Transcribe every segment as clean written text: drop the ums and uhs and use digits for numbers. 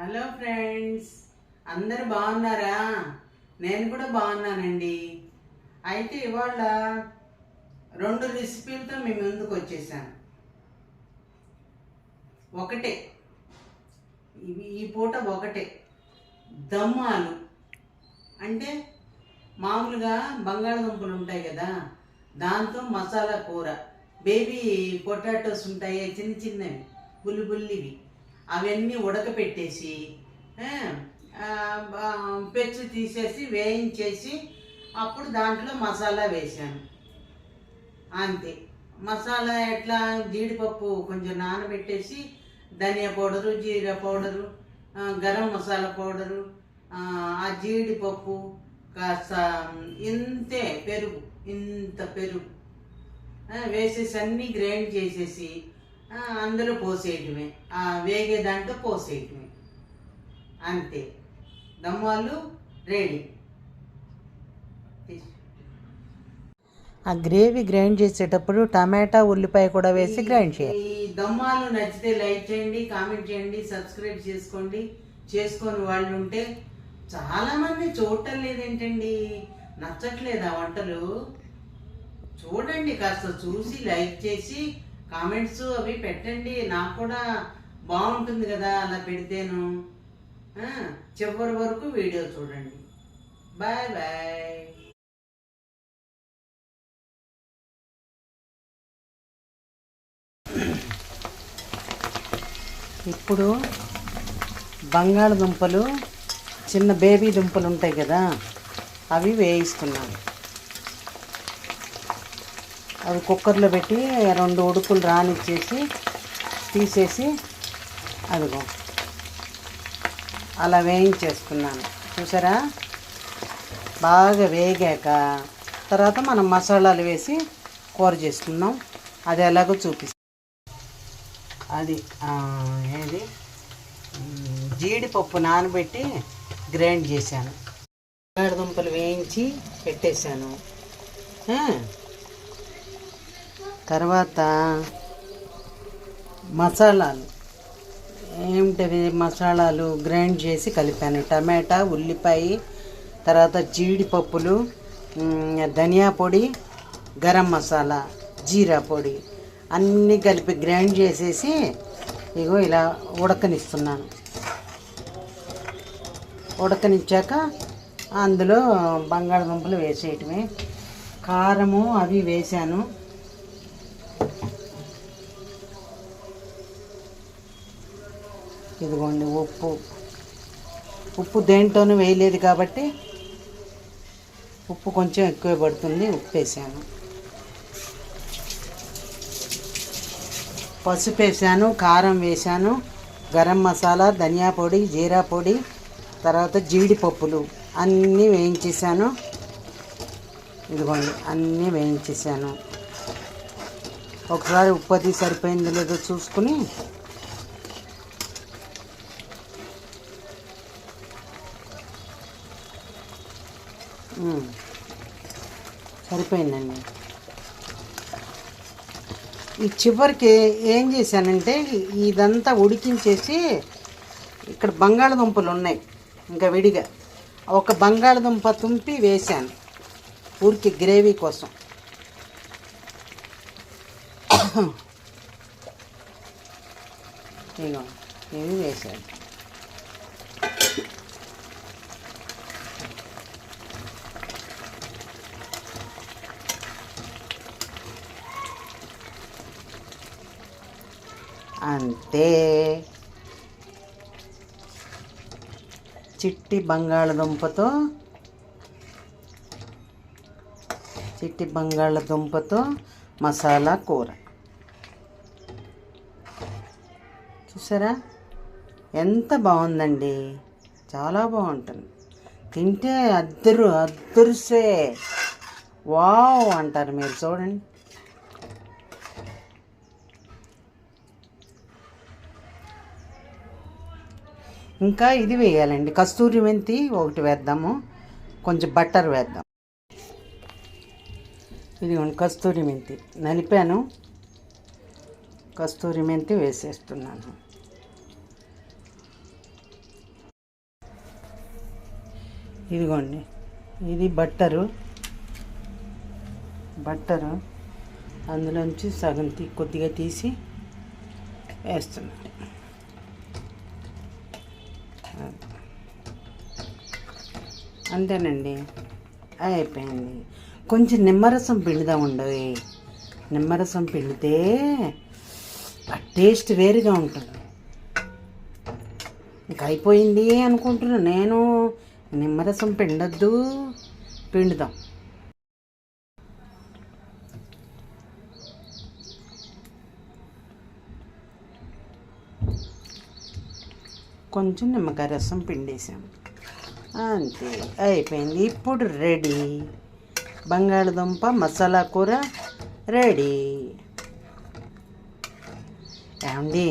Hello friends, అందరు బాగున్నారా? నేను కూడా బాగున్నానండి. అయితే ఇవాళ 2 రెసిపీలతో మీ ముందుకు వచ్చేసాను. ఒకటే ఈ పూట ఒకటే దమ్మాలు అంటే మామూలుగా బంగాళదుంపలు ఉంటాయి కదా, దాంతో మసాలా కూర. బేబీ పొటాటోస్ ఉంటాయి చిన్న చిన్నవి బుల్లి బుల్లివి, అవన్నీ ఉడకపెట్టేసి పెచ్చు తీసేసి వేయించేసి అప్పుడు దాంట్లో మసాలా వేసాను. అంతే. మసాలా ఎట్లా, జీడిపప్పు కొంచెం నానబెట్టేసి ధనియా పౌడరు, జీరా పౌడరు, గరం మసాలా పౌడరు, ఆ జీడిపప్పు కాస్త ఇంతే పెరుగు, ఇంత పెరుగు వేసేసి అన్నీ గ్రైండ్ చేసేసి అందులో పోసేయటమే, వేగే దాంట్లో పోసేయటమే. అంతే, దమ్మాలు రెడీ. ఆ గ్రేవీ గ్రైండ్ చేసేటప్పుడు టమాటా ఉల్లిపాయ కూడా వేసి గ్రైండ్ చేయాలి. ఈ దమ్మాలు నచ్చితే లైక్ చేయండి, కామెంట్ చేయండి, సబ్స్క్రైబ్ చేసుకోండి. చేసుకొని వాళ్ళు ఉంటే చాలామంది చూడటం లేదేంటండి, నచ్చట్లేదా వంటలు? చూడండి, కాస్త చూసి లైక్ చేసి కామెంట్స్ అవి పెట్టండి. నాకు కూడా బాగుంటుంది కదా అలా పెడితేను. చివరి వరకు వీడియో చూడండి. Bye bye. ఇప్పుడు బంగాళదుంపలు, చిన్న బేబీ దుంపలు ఉంటాయి కదా, అవి వేయిస్తున్నాను. అవి కుక్కర్లో పెట్టి 2 ఉడుకులు రానిచ్చేసి తీసేసి అదిగో అలా వేయించేసుకున్నాను. చూసారా? బాగా వేగాక తర్వాత మనం మసాలాలు వేసి కూర చేసుకుందాం. అది ఎలాగో చూపిస్తాం. అది ఏది జీడిపప్పు నానబెట్టి గ్రైండ్ చేశాను. బంగాళదుంపలు వేయించి పెట్టేశాను. తర్వాత మసాలాలు ఏమిటవి, మసాలాలు గ్రైండ్ చేసి కలిపాను. టమాటా, ఉల్లిపాయ, తర్వాత జీడిపప్పులు, ధనియా పొడి, గరం మసాలా, జీరా పొడి అన్నీ కలిపి గ్రైండ్ చేసేసి ఇగో ఇలా ఉడకనిస్తున్నాను. ఉడకనిచ్చాక అందులో బంగాళదుంపలు వేసేయటమే. కారము అవి వేసాను. ఇదిగోండి ఉప్పు దేంట్లోనూ వేయలేదు కాబట్టి ఉప్పు కొంచెం ఎక్కువ పడుతుంది, ఉప్పు వేసాను. పసుపు వేసాను, కారం వేసాను, గరం మసాలా, ధనియా పొడి, జీరా పొడి, తర్వాత జీడిపప్పులు అన్నీ వేయించేసాను. ఇదిగోండి అన్నీ వేయించేసాను. ఒకసారి ఉప్పు అది సరిపోయిందో లేదో చూసుకుని సరిపోయిందండి. ఈ చివరికి ఏం చేశానంటే ఇదంతా ఉడికించేసి ఇక్కడ బంగాళదుంపలు ఉన్నాయి ఇంకా విడిగా, ఒక బంగాళదుంప తుంపి వేశాను ఊరికి గ్రేవీ కోసం. ఇగో ఇవి వేశాను. అంతే, చిట్టి బంగాళదుంపతో మసాలా కూర. చూసారా ఎంత బాగుందండి, చాలా బాగుంటుంది. తింటే అద్దరుసే వావ్ అంటారు మీరు. చూడండి, ఇంకా ఇది వేయాలండి, కస్తూరి మెంతి ఒకటి వేద్దాము, కొంచెం బటర్ వేద్దాం. ఇది కస్తూరి మెంతి నలిపాను, కస్తూరి మెంతి వేసేస్తున్నాను. ఇదిగోండి, ఇది బట్టరు అందులోంచి సగం కొద్దిగా తీసి వేస్తున్నాను. అంతేనండి, అయిపోయింది. కొంచెం నిమ్మరసం పిండుదాం ఉండవి. నిమ్మరసం పిండితే ఆ టేస్ట్ వేరుగా ఉంటుంది. ఇంకా అయిపోయింది అనుకుంటున్నా నేను. నిమ్మరసం పిండొద్దు, పిండుదాం. కొంచెం నిమ్మకాయ రసం పిండేసాం, అంతే అయిపోయింది. ఇప్పుడు రెడీ, బంగాళదుంప మసాలా కూర రెడీ. ఏమండి,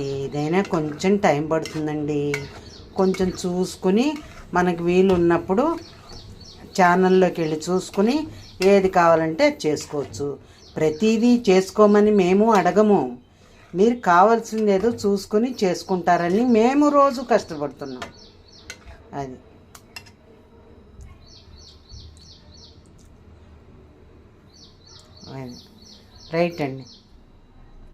ఏదైనా కొంచెం టైం పడుతుందండి. కొంచెం చూసుకుని మనకు వీలు ఉన్నప్పుడు ఛానల్లోకి వెళ్ళి చూసుకుని ఏది కావాలంటే అది చేసుకోవచ్చు. ప్రతిదీ చేసుకోమని మేము అడగము. మీరు కావాల్సింది ఏదో చూసుకుని చేసుకుంటారని మేము రోజు కష్టపడుతున్నాం. అది రైట్ అండి.